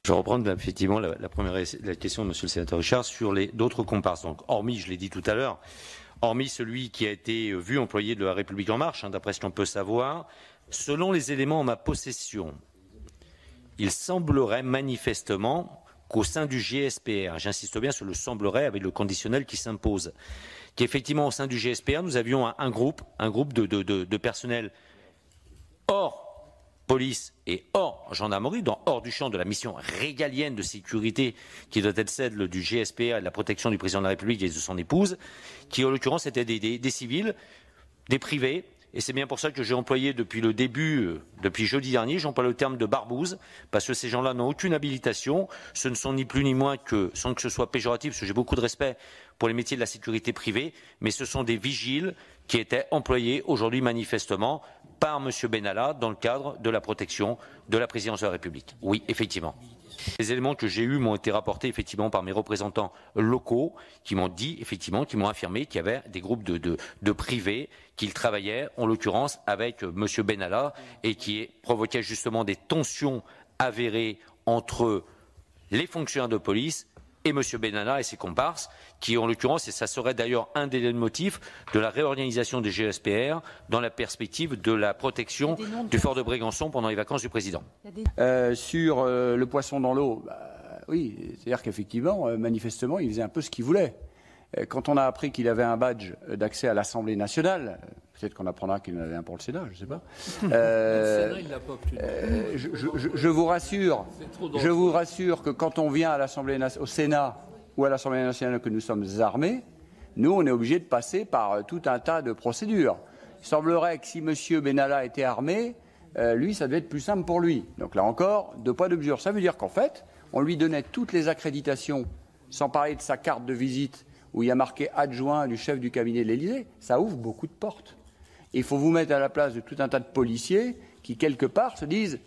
Je vais reprendre effectivement la première la question de Monsieur le sénateur Richard sur les d'autres comparses. Donc, hormis, je l'ai dit tout à l'heure, hormis celui qui a été vu employé de la République en marche, d'après ce qu'on peut savoir, selon les éléments en ma possession, il semblerait manifestement qu'au sein du GSPR, j'insiste bien sur le semblerait avec le conditionnel qui s'impose, qu'effectivement au sein du GSPR, nous avions un groupe de personnel hors police et hors gendarmerie, hors du champ de la mission régalienne de sécurité qui doit être celle du GSPR et de la protection du président de la République et de son épouse, qui en l'occurrence étaient des civils, des privés. Et c'est bien pour ça que j'ai employé depuis le début, depuis jeudi dernier, j'emploie le terme de barbouze, parce que ces gens-là n'ont aucune habilitation. Ce ne sont ni plus ni moins que, sans que ce soit péjoratif, parce que j'ai beaucoup de respect pour les métiers de la sécurité privée, mais ce sont des vigiles qui étaient employés aujourd'hui manifestement par M. Benalla dans le cadre de la protection de la présidence de la République. Oui, effectivement. Les éléments que j'ai eus m'ont été rapportés effectivement par mes représentants locaux qui m'ont dit, effectivement, qui m'ont affirmé qu'il y avait des groupes de privés qui travaillaient, en l'occurrence, avec M. Benalla et qui provoquaient justement des tensions avérées entre les fonctionnaires de police et M. Benalla et ses comparses, qui en l'occurrence, et ça serait d'ailleurs un des motifs de la réorganisation des GSPR dans la perspective de la protection du fort de Brégançon pendant les vacances du président. Sur le poisson dans l'eau, oui, c'est-à-dire qu'effectivement, manifestement, il faisait un peu ce qu'il voulait. Quand on a appris qu'il avait un badge d'accès à l'Assemblée nationale, peut-être qu'on apprendra qu'il en avait un pour le Sénat, je ne sais pas. Je vous rassure que quand on vient à au Sénat ou à l'Assemblée nationale que nous sommes armés, nous, on est obligé de passer par tout un tas de procédures. Il semblerait que si M. Benalla était armé, lui, ça devait être plus simple pour lui. Donc là encore, deux poids, deux mesures. Ça veut dire qu'en fait, on lui donnait toutes les accréditations, sans parler de sa carte de visite, où il y a marqué adjoint du chef du cabinet de l'Élysée. Ça ouvre beaucoup de portes. Et il faut vous mettre à la place de tout un tas de policiers qui, quelque part, se disent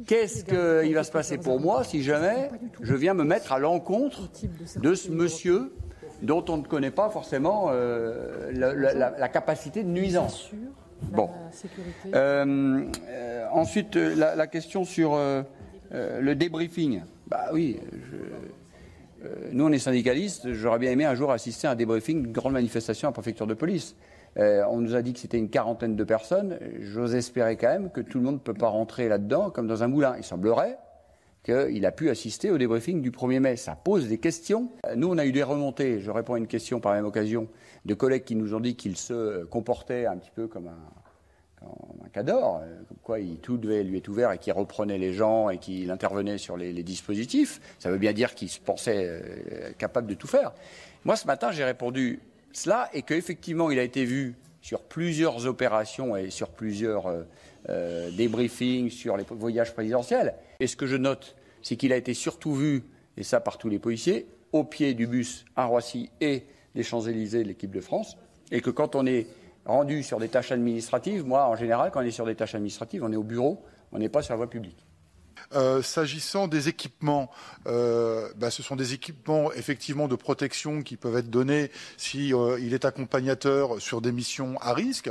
qu'est-ce qu'il va se passer pour moi si jamais je viens me mettre à l'encontre de ce monsieur dont on ne connaît pas forcément la capacité de nuisance. Bon. Ensuite, la question sur le débriefing. Bah oui, nous on est syndicalistes, j'aurais bien aimé un jour assister à un débriefing d'une grande manifestation à la préfecture de police. On nous a dit que c'était une quarantaine de personnes. J'ose espérer quand même que tout le monde ne peut pas rentrer là-dedans comme dans un moulin. Il semblerait qu'il a pu assister au débriefing du 1er mai. Ça pose des questions. Nous, on a eu des remontées, je réponds à une question par la même occasion, de collègues qui nous ont dit qu'il se comportait un petit peu comme un cador, comme quoi tout devait lui être ouvert et qu'il reprenait les gens et qu'il intervenait sur les dispositifs. Ça veut bien dire qu'il se pensait capable de tout faire. Moi, ce matin, j'ai répondu cela et qu'effectivement, il a été vu sur plusieurs opérations et sur plusieurs débriefings sur les voyages présidentiels. Et ce que je note, c'est qu'il a été surtout vu, et ça par tous les policiers, au pied du bus à Roissy et des Champs-Élysées de l'équipe de France, et que quand on est rendu sur des tâches administratives, moi, en général, quand on est sur des tâches administratives, on est au bureau, on n'est pas sur la voie publique. S'agissant des équipements, ce sont des équipements effectivement de protection qui peuvent être donnés si il est accompagnateur sur des missions à risque,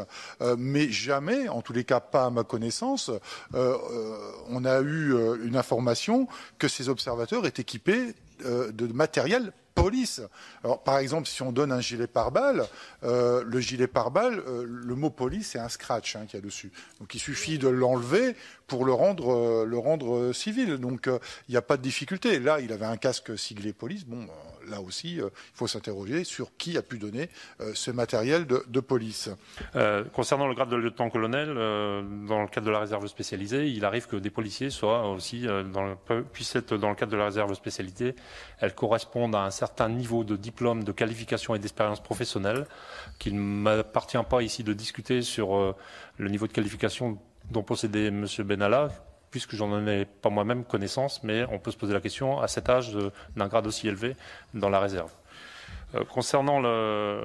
mais jamais, en tous les cas pas à ma connaissance, on a eu une information que ces observateurs est équipés de matériel police. Alors, par exemple, si on donne un gilet pare-balles, le gilet pare-balles, le mot police, c'est un scratch qu'il y a dessus. Donc, il suffit de l'enlever pour le rendre civil. Donc, il n'y a pas de difficulté. Là, il avait un casque siglé police. Bon, là aussi, il faut s'interroger sur qui a pu donner ce matériel de police. Concernant le grade de lieutenant-colonel, dans le cadre de la réserve spécialisée, il arrive que des policiers soient aussi puissent être dans le cadre de la réserve spécialisée. Elles correspondent à un certain niveau de diplôme, de qualification et d'expérience professionnelle, qu'il ne m'appartient pas ici de discuter sur le niveau de qualification dont possédait M. Benalla, puisque j'en ai pas moi-même connaissance, mais on peut se poser la question à cet âge d'un grade aussi élevé dans la réserve. Concernant la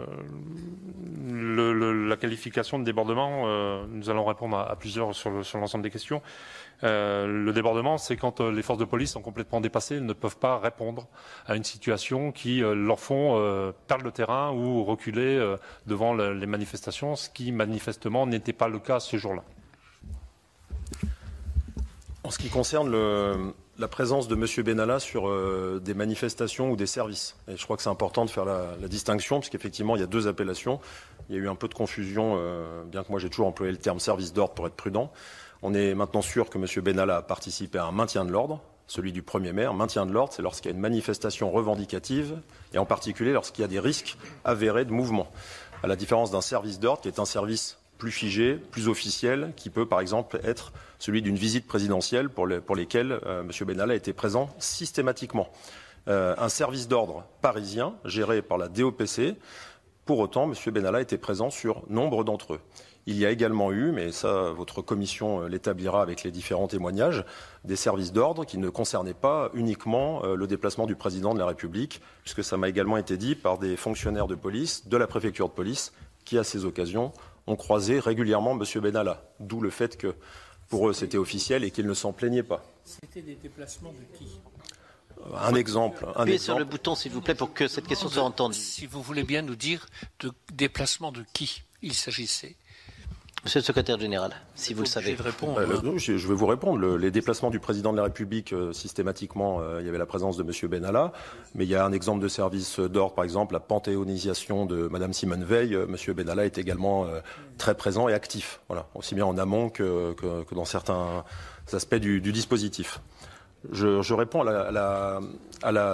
qualification de débordement, nous allons répondre à plusieurs sur l'ensemble des questions. Le débordement, c'est quand les forces de police sont complètement dépassées, elles ne peuvent pas répondre à une situation qui leur font perdre le terrain ou reculer devant les manifestations, ce qui manifestement n'était pas le cas ce jour-là. En ce qui concerne la présence de M. Benalla sur des manifestations ou des services. Et je crois que c'est important de faire la distinction, parce qu'effectivement, il y a deux appellations. Il y a eu un peu de confusion, bien que moi j'ai toujours employé le terme service d'ordre pour être prudent. On est maintenant sûr que M. Benalla a participé à un maintien de l'ordre, celui du Premier maire. Maintien de l'ordre, c'est lorsqu'il y a une manifestation revendicative, et en particulier lorsqu'il y a des risques avérés de mouvement. À la différence d'un service d'ordre, qui est un service plus figé, plus officiel, qui peut par exemple être celui d'une visite présidentielle pour lesquelles M. Benalla était présent systématiquement. Un service d'ordre parisien géré par la DOPC, pour autant, M. Benalla était présent sur nombre d'entre eux. Il y a également eu, mais ça votre commission l'établira avec les différents témoignages, des services d'ordre qui ne concernaient pas uniquement le déplacement du président de la République, puisque ça m'a également été dit par des fonctionnaires de police, de la préfecture de police, qui à ces occasions ont croisé régulièrement M. Benalla, d'où le fait que pour eux c'était officiel et qu'ils ne s'en plaignaient pas. C'était des déplacements de qui? Un exemple. Appuyez sur le bouton, s'il vous plaît, pour que cette question soit entendue. Si vous voulez bien nous dire de déplacement de qui il s'agissait. Monsieur le secrétaire général, si vous le savez. Je vais vous répondre. Les déplacements du président de la République, systématiquement, il y avait la présence de M. Benalla. Mais il y a un exemple de service d'ordre, par exemple, la panthéonisation de Mme Simone Veil. M. Benalla est également très présent et actif, voilà, aussi bien en amont que dans certains aspects du dispositif. Je réponds à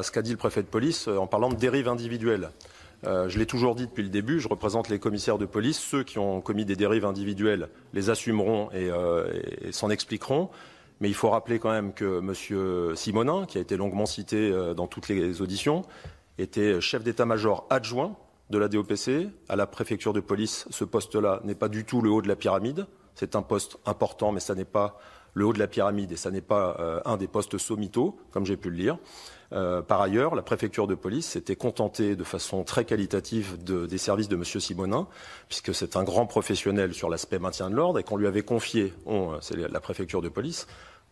ce qu'a dit le préfet de police en parlant de dérive individuelle. Je l'ai toujours dit depuis le début, je représente les commissaires de police. Ceux qui ont commis des dérives individuelles les assumeront et s'en expliqueront. Mais il faut rappeler quand même que M. Simonin, qui a été longuement cité dans toutes les auditions, était chef d'état-major adjoint de la DOPC. À la préfecture de police, ce poste-là n'est pas du tout le haut de la pyramide. C'est un poste important, mais ça n'est pas le haut de la pyramide et ça n'est pas un des postes sommitaux, comme j'ai pu le lire. Par ailleurs, la préfecture de police s'était contentée de façon très qualitative des services de M. Simonin, puisque c'est un grand professionnel sur l'aspect maintien de l'ordre et qu'on lui avait confié, c'est la préfecture de police,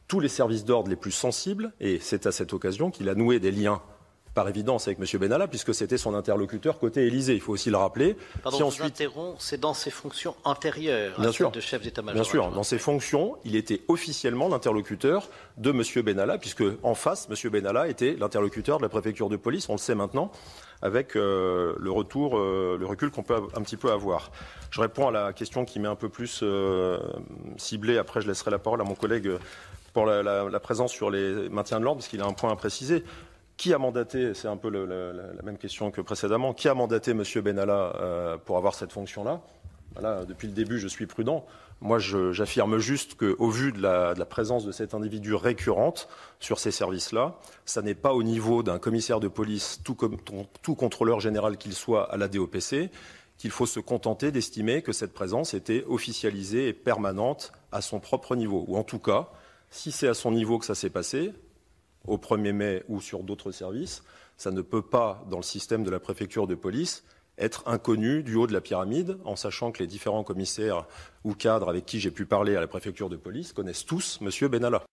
tous les services d'ordre les plus sensibles. Et c'est à cette occasion qu'il a noué des liens par évidence avec M. Benalla, puisque c'était son interlocuteur côté Élysée. Il faut aussi le rappeler. Pardon, je vous interromps, c'est dans ses fonctions antérieures à celle de chef d'état-major. Bien sûr, dans ses fonctions, il était officiellement l'interlocuteur de M. Benalla, puisque en face, M. Benalla était l'interlocuteur de la préfecture de police, on le sait maintenant, avec le recul qu'on peut un petit peu avoir. Je réponds à la question qui m'est un peu plus ciblée, après je laisserai la parole à mon collègue pour la présence sur les maintiens de l'ordre, parce qu'il a un point à préciser. Qui a mandaté, c'est un peu la même question que précédemment, qui a mandaté M. Benalla pour avoir cette fonction-là? Voilà, depuis le début, je suis prudent. Moi, j'affirme juste qu'au vu de la présence de cet individu récurrente sur ces services-là, ça n'est pas au niveau d'un commissaire de police, tout contrôleur général qu'il soit à la DOPC, qu'il faut se contenter d'estimer que cette présence était officialisée et permanente à son propre niveau. Ou en tout cas, si c'est à son niveau que ça s'est passé, au 1er mai ou sur d'autres services, ça ne peut pas, dans le système de la préfecture de police, être inconnu du haut de la pyramide, en sachant que les différents commissaires ou cadres avec qui j'ai pu parler à la préfecture de police connaissent tous M. Benalla.